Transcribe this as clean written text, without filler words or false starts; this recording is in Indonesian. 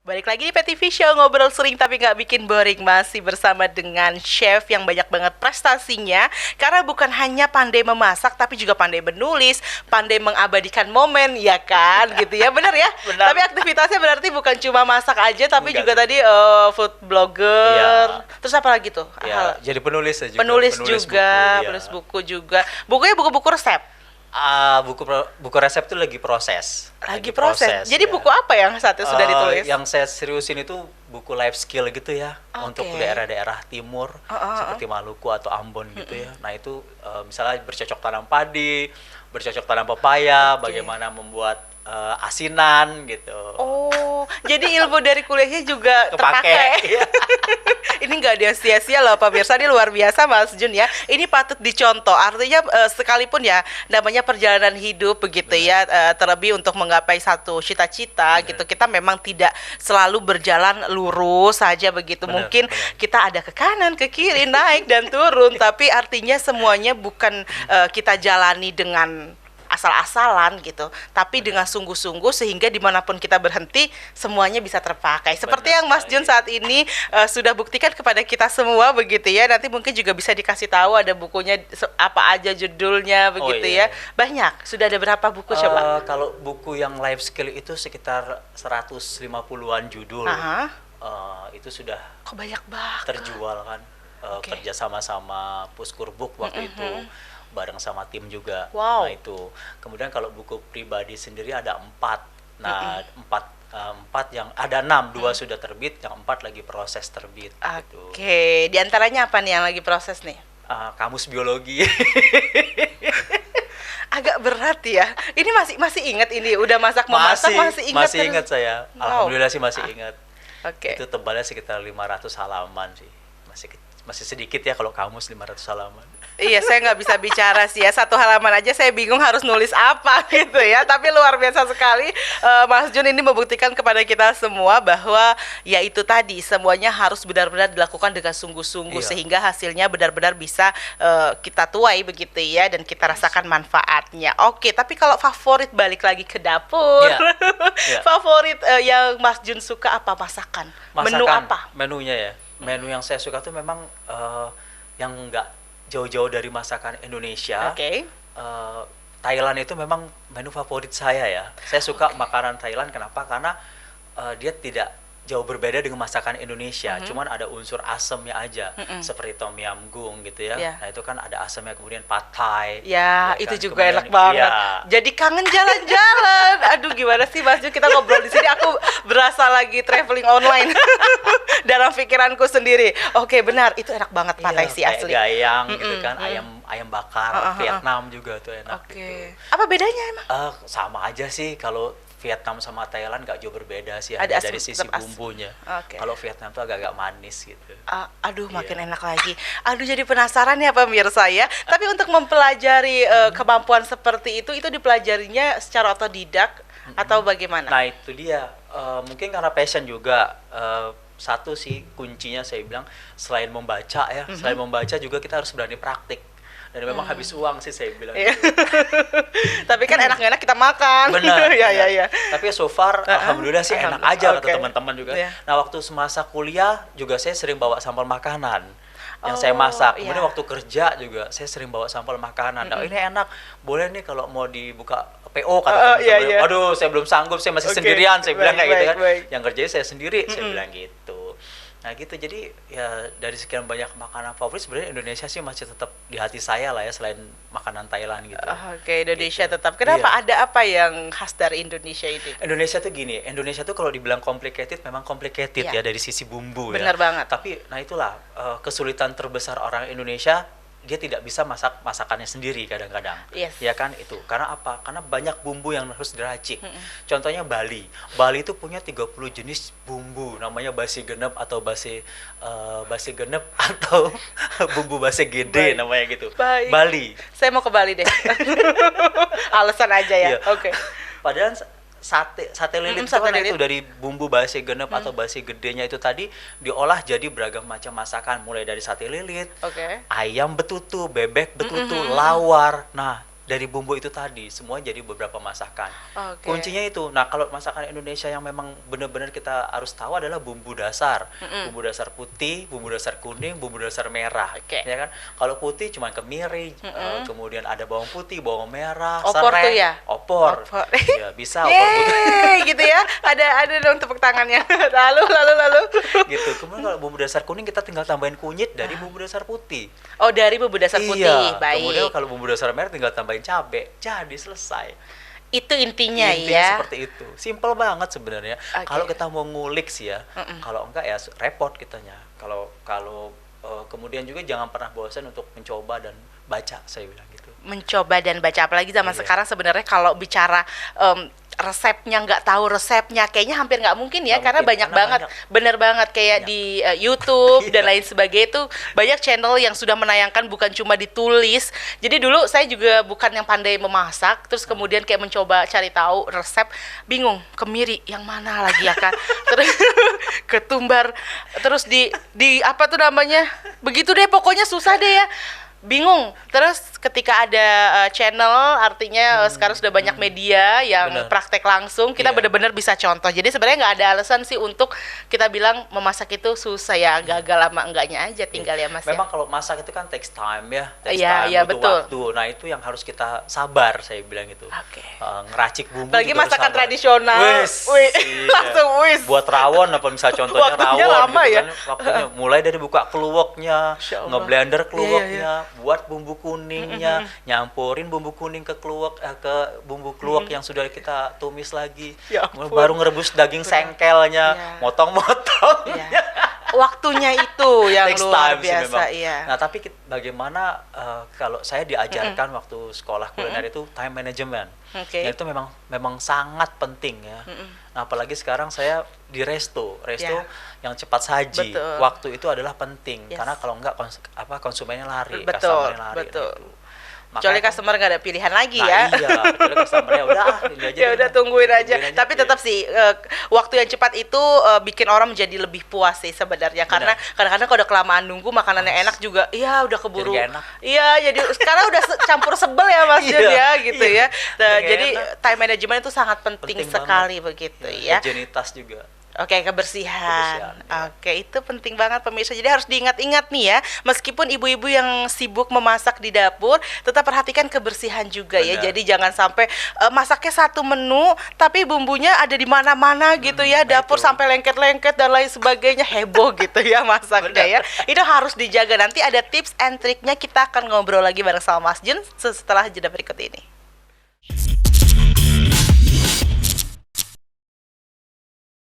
Balik lagi di PTV Show, ngobrol sering tapi nggak bikin boring. Masih bersama dengan chef yang banyak banget prestasinya. Karena bukan hanya pandai memasak, tapi juga pandai menulis, pandai mengabadikan momen, ya kan? Gitu ya, bener ya? Benar. Tapi aktivitasnya berarti bukan cuma masak aja, tapi Bukan. juga tadi food blogger. Iya. Terus apa lagi tuh? Ya, jadi penulis ya juga. Penulis juga, buku, ya. penulis buku juga. Bukunya buku-buku resep. Buku resep itu lagi proses. Lagi proses. Jadi ya. buku apa yang saat itu sudah ditulis? Yang saya seriusin itu buku life skill gitu ya, Oke. untuk daerah-daerah timur Oh. seperti Maluku atau Ambon gitu ya. Nah itu misalnya bercocok tanam padi, bercocok tanam pepaya, Oke. bagaimana membuat asinan gitu. Oh, jadi ilmu dari kuliahnya juga Kepake. terpakai. Iya. Ini nggak ada sia-sia loh pemirsa, ini luar biasa Mas Jun ya. Ini patut dicontoh, artinya sekalipun ya namanya perjalanan hidup begitu ya, terlebih untuk menggapai satu cita-cita gitu, kita memang tidak selalu berjalan lurus saja begitu. Benar, Mungkin benar. kita ada ke kanan, ke kiri, naik dan turun, tapi artinya semuanya bukan kita jalani dengan asal-asalan gitu, tapi dengan sungguh-sungguh sehingga dimanapun kita berhenti semuanya bisa terpakai. Seperti Benar yang Mas sekali. Jun saat ini sudah buktikan kepada kita semua begitu ya. Nanti mungkin juga bisa dikasih tahu ada bukunya apa aja judulnya begitu iya. ya. Banyak. Sudah ada berapa buku coba? Kalau buku yang life skill itu sekitar 150-an judul. Aha. Itu sudah Kok banyak banget. terjual kan. Oke. Kerja sama Puskur Book waktu itu, bareng sama tim juga. Wow. Nah itu. Kemudian kalau buku pribadi sendiri ada 4. Nah empat yang ada 6, 2 sudah terbit, yang 4 lagi proses terbit. Gitu. Oke, di antaranya apa nih yang lagi proses nih? Kamus biologi. Agak berat ya. Ini masih ingat ini, udah memasak masih ingat. masih ingat saya. Wow. Alhamdulillah sih masih ingat. Oke. Itu tebalnya sekitar 500 halaman sih. Masih sedikit ya kalau kamus 500 halaman. Iya, saya nggak bisa bicara sih ya. Satu halaman aja saya bingung harus nulis apa gitu ya. Tapi luar biasa sekali, Mas Jun ini membuktikan kepada kita semua bahwa ya itu tadi, semuanya harus benar-benar dilakukan dengan sungguh-sungguh Iya. sehingga hasilnya benar-benar bisa kita tuai begitu ya, dan kita rasakan manfaatnya. Oke, tapi kalau favorit, balik lagi ke dapur. Iya. Iya. Favorit yang Mas Jun suka apa masakan? Menu Masakan, apa? menunya ya. Menu yang saya suka tuh memang yang nggak jauh-jauh dari masakan Indonesia. Oke. Thailand itu memang menu favorit saya ya. Saya suka makanan Thailand, kenapa? Karena dia tidak jauh berbeda dengan masakan Indonesia. Cuman ada unsur asamnya aja, seperti tom yam goong gitu ya. Iya. Nah itu kan ada asamnya, kemudian pad thai. Ya, kan? itu juga Kemudian- enak banget. Iya. Jadi kangen jalan-jalan. Aduh, gimana sih Mas Jun, kita ngobrol di sini aku berasa lagi traveling online dalam pikiranku sendiri. Oke, benar, itu enak banget pad thai sih kayak asli. gayang gitu kan, ayam bakar Vietnam juga tuh enak Oke. gitu. Apa bedanya emang? Sama aja sih, kalau Vietnam sama Thailand nggak jauh berbeda sih, Ada hanya dari asam- sisi tetap asam. bumbunya. Oke. Kalau Vietnam tuh agak-agak manis gitu. Aduh, makin Iya. enak lagi. Aduh, jadi penasaran ya pemirsa ya. Tapi untuk mempelajari kemampuan seperti itu dipelajarinya secara otodidak atau bagaimana? Nah itu dia, mungkin karena passion juga. Satu sih kuncinya saya bilang, selain membaca ya, selain membaca juga kita harus berani praktik. Dan memang habis uang sih saya bilang. Iya. gitu. Tapi kan enak-enak kita makan. Benar. Ya, iya. ya, ya. Tapi so far alhamdulillah sih enak aja kata Oke. teman-teman juga. Iya. Nah, waktu semasa kuliah juga saya sering bawa sampel makanan yang saya Oh, masak. iya. Kemudian waktu kerja juga saya sering bawa sampel makanan. Nah, ini enak. Boleh nih kalau mau dibuka PO kata teman-teman. iya, iya. Aduh, saya belum sanggup, saya masih Oke. sendirian, saya bilang Baik, kayak gitu kan. baik. Yang kerjanya saya sendiri, saya bilang gitu. Nah gitu, jadi ya dari sekian banyak makanan favorit sebenarnya Indonesia sih masih tetap di hati saya lah ya, selain makanan Thailand gitu. Oke, Indonesia Gitu. tetap. Kenapa? Iya. Ada apa yang khas dari Indonesia ini? Indonesia tuh gini, Indonesia tuh kalau dibilang complicated memang complicated Iya. ya dari sisi bumbu ya. Benar banget. Tapi nah itulah kesulitan terbesar orang Indonesia, dia tidak bisa masak masakannya sendiri kadang-kadang. Yes. Ya kan itu. Karena apa? Karena banyak bumbu yang harus diracik. Contohnya Bali. Bali itu punya 30 jenis bumbu, namanya basi genep atau basi genep atau bumbu basi gede Baik. namanya gitu. Baik. Bali. Saya mau ke Bali deh. Alasan aja ya. Iya. Oke. Padahal sate lilit itu sate kan lilit. itu dari bumbu basi genep atau basi gedenya itu tadi diolah jadi beragam macam masakan, mulai dari sate lilit, Oke. ayam betutu, bebek betutu, lawar. Nah, dari bumbu itu tadi semua jadi beberapa masakan. Oke. Kuncinya itu. Nah, kalau masakan Indonesia yang memang benar-benar kita harus tahu adalah bumbu dasar. Bumbu dasar putih, bumbu dasar kuning, bumbu dasar merah. Oke. Ya kan? Kalau putih cuma kemiri, kemudian ada bawang putih, bawang merah, Opor serai, tuh ya? opor. Opor. Ya, bisa opor putih. Yeay, gitu ya. Ada dong tepuk tangannya. Lalu. Gitu. Kemudian kalau bumbu dasar kuning kita tinggal tambahin kunyit dari bumbu dasar putih. Oh, dari bumbu dasar putih. Iya. Baik. Kemudian kalau bumbu dasar merah tinggal tambahin cabai. Jadi selesai. Itu intinya Intinya ya. seperti itu. Simple banget sebenarnya. Oke. Kalau kita mau ngulik sih ya. Kalau enggak ya repot kitanya. Kalau kemudian juga jangan pernah bosan untuk mencoba dan baca, saya bilang gitu. Mencoba dan baca, apalagi zaman Iya. sekarang sebenarnya kalau bicara resepnya, nggak tahu resepnya kayaknya hampir nggak mungkin ya, Nggak karena mungkin, banyak karena banget, banyak. bener banget kayak Banyak. di YouTube dan Iya. lain sebagainya itu banyak channel yang sudah menayangkan, bukan cuma ditulis. Jadi dulu saya juga bukan yang pandai memasak, terus kemudian kayak mencoba cari tahu resep, bingung kemiri yang mana lagi ya kan, terus ketumbar, terus di apa tuh namanya, begitu deh pokoknya susah deh ya. Bingung. Terus ketika ada channel, artinya sekarang sudah banyak media yang Benar. praktek langsung, kita Iya. benar-benar bisa contoh. Jadi sebenarnya nggak ada alasan sih untuk kita bilang memasak itu susah ya, gagal lama enggaknya aja tinggal ya Mas. Memang Ya? kalau masak itu kan takes time ya, takes Iya, time, iya, butuh betul. waktu. Nah itu yang harus kita sabar, saya bilang itu. Oke. Ngeracik bumbu Apalagi juga harus masakan sabar. tradisional. Wis, Wih, iya. langsung wis. Buat rawon apa misalnya contohnya Waktunya rawon lama gitu ya. kan, waktunya mulai dari buka kluweknya, Masya Allah. ngeblender Iya, kluweknya, buat bumbu kuningnya, nyampurin bumbu kuning ke ke bumbu kluwek yang sudah kita tumis lagi. Ya Kemudian ampun. baru ngerebus daging sengkelnya, Iya. motong-motong. Iya. Waktunya itu yang Takes luar time sih biasa, memang. iya. Nah, tapi bagaimana kalau saya diajarkan waktu sekolah kuliner itu time management. Oke. Dan itu memang sangat penting ya. Nah, apalagi sekarang saya di resto Ya. yang cepat saji. Betul. Waktu itu adalah penting Yes. karena kalau enggak konsumennya lari, Betul, customer-nya lari. betul. Gitu. Kecuali Makanya- customer nggak ada pilihan lagi Nah, ya. iya, kecuali customer-nya udah ini aja Ya deh, udah Mas. tungguin aja. Tapi iya. tetap sih waktu yang cepat itu bikin orang menjadi lebih puas sih sebenarnya. Karena kadang-kadang kalau udah kelamaan nunggu makanannya enak juga, iya udah keburu. Jadi nggak enak. Iya, jadi sekarang udah campur sebel ya Mas Jun Iya, ya gitu iya. ya. Nah, Jadi jadi nggak enak. time management itu sangat penting Penting sekali begitu ya. Higienitas juga. Oke, kebersihan. Kebersihan, ya. Oke, itu penting banget pemirsa. Jadi harus diingat-ingat nih ya, meskipun ibu-ibu yang sibuk memasak di dapur, tetap perhatikan kebersihan juga ya. Benar. Jadi jangan sampai masaknya satu menu, tapi bumbunya ada di mana-mana gitu ya. nah Dapur itu. sampai lengket-lengket dan lain sebagainya, heboh gitu ya masaknya ya. Itu harus dijaga. Nanti ada tips and triknya, kita akan ngobrol lagi bareng sama Mas Jun setelah jeda berikut ini.